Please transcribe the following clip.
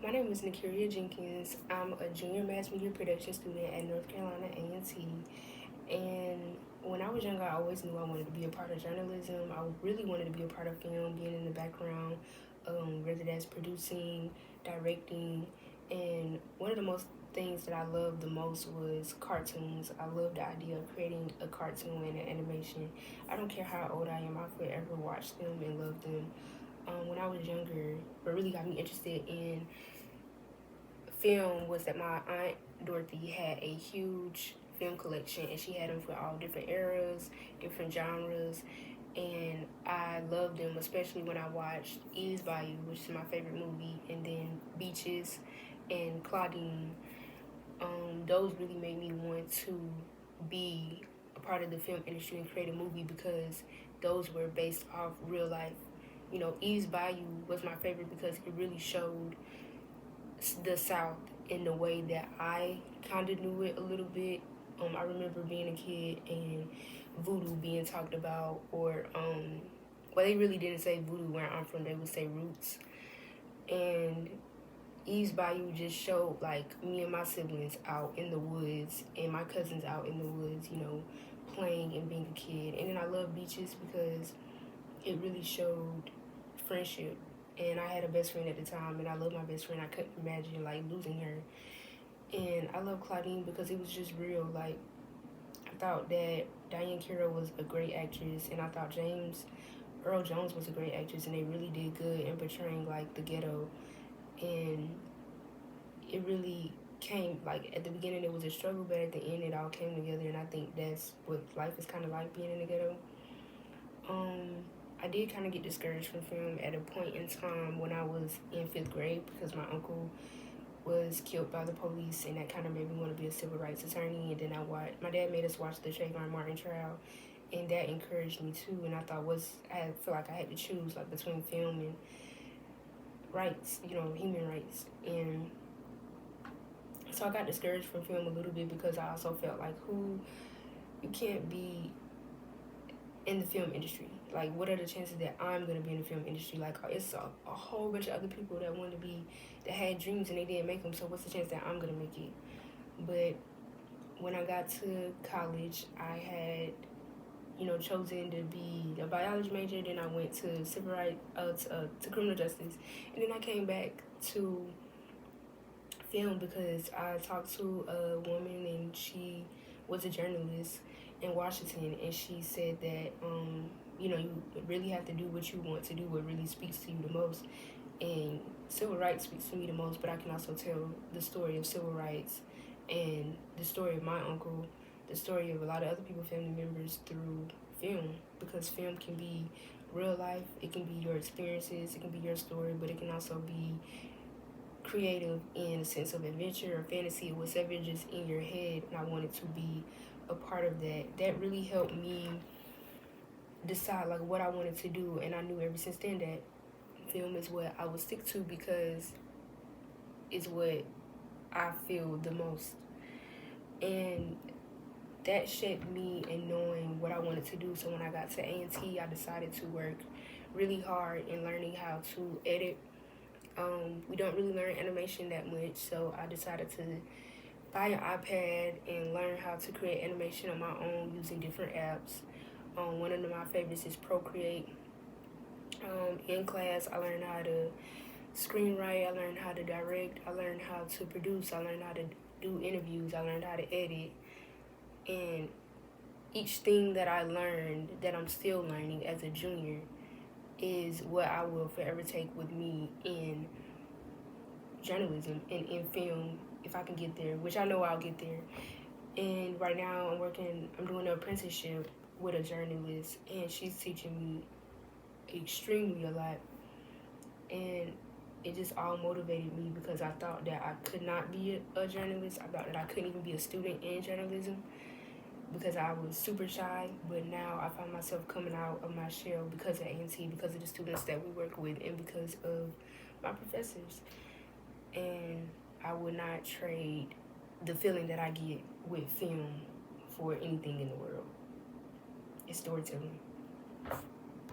My name is Nakiria Jenkins. I'm a junior mass media production student at North Carolina A&T. And when I was younger, I always knew I wanted to be a part of journalism. I really wanted to be a part of film, being in the background, whether that's producing, directing. And one of the most things that I loved the most was cartoons. I love the idea of creating a cartoon and an animation. I don't care how old I am, I forever watch them and love them. When I was younger, what really got me interested in film was that my aunt Dorothy had a huge film collection, and she had them for all different eras, different genres, and I loved them, especially when I watched Eve's Bayou, which is my favorite movie, and then Beaches and Claudine. Those really made me want to be a part of the film industry and create a movie because those were based off real life. Eve's Bayou was my favorite because it really showed the South in the way that I kind of knew it a little bit. I remember being a kid and voodoo being talked about, or well, they really didn't say voodoo where I'm from. They would say roots. And Eve's Bayou just showed like me and my siblings out in the woods and my cousins out in the woods, playing and being a kid. And then I love Beaches because it really showed friendship. And I had a best friend at the time, and I love my best friend. I couldn't imagine like losing her. And I love Claudine because it was just real. Like, I thought that Diane Kira was a great actress, and I thought James Earl Jones was a great actress, and they really did good in portraying like the ghetto. And it really came, like, at the beginning it was a struggle, but at the end it all came together. And I think that's what life is kind of like, being in the ghetto. I did kind of get discouraged from film at a point in time when I was in 5th grade because my uncle was killed by the police, and that kind of made me want to be a civil rights attorney. And then my dad made us watch the Trayvon Martin trial, and that encouraged me too. And I feel like I had to choose like between film and rights, human rights. And so I got discouraged from film a little bit because I also felt like you can't be in the film industry. Like, what are the chances that I'm going to be in the film industry? Like, it's a whole bunch of other people that had dreams and they didn't make them, so what's the chance that I'm going to make it? But when I got to college, I had, chosen to be a biology major. Then I went to civil rights, to criminal justice. And then I came back to film because I talked to a woman, and she was a journalist in Washington, and she said that you really have to do what you want to do, what really speaks to you the most. And civil rights speaks to me the most, but I can also tell the story of civil rights and the story of my uncle, the story of a lot of other people, family members, through film, because film can be real life, it can be your experiences, it can be your story, but it can also be creative in a sense of adventure or fantasy or whatever just in your head. And I wanted to be a part of that. That really helped me decide like what I wanted to do, and I knew ever since then that film is what I would stick to because it's what I feel the most. And that shaped me in knowing what I wanted to do. So when I got to A&T, I decided to work really hard in learning how to edit. We don't really learn animation that much, so I decided to buy an iPad and learn how to create animation on my own using different apps. One of my favorites is Procreate. In class, I learned how to screenwrite, I learned how to direct, I learned how to produce, I learned how to do interviews, I learned how to edit. And each thing that I learned, that I'm still learning as a junior, is what I will forever take with me in journalism and in film if I can get there, which I know I'll get there. And right now I'm doing an apprenticeship with a journalist, and she's teaching me extremely a lot. And it just all motivated me because I thought that I could not be a journalist. I thought that I couldn't even be a student in journalism because I was super shy. But now I find myself coming out of my shell because of A&T, because of the students that we work with, and because of my professors. And I would not trade the feeling that I get with film for anything in the world. It's storytelling.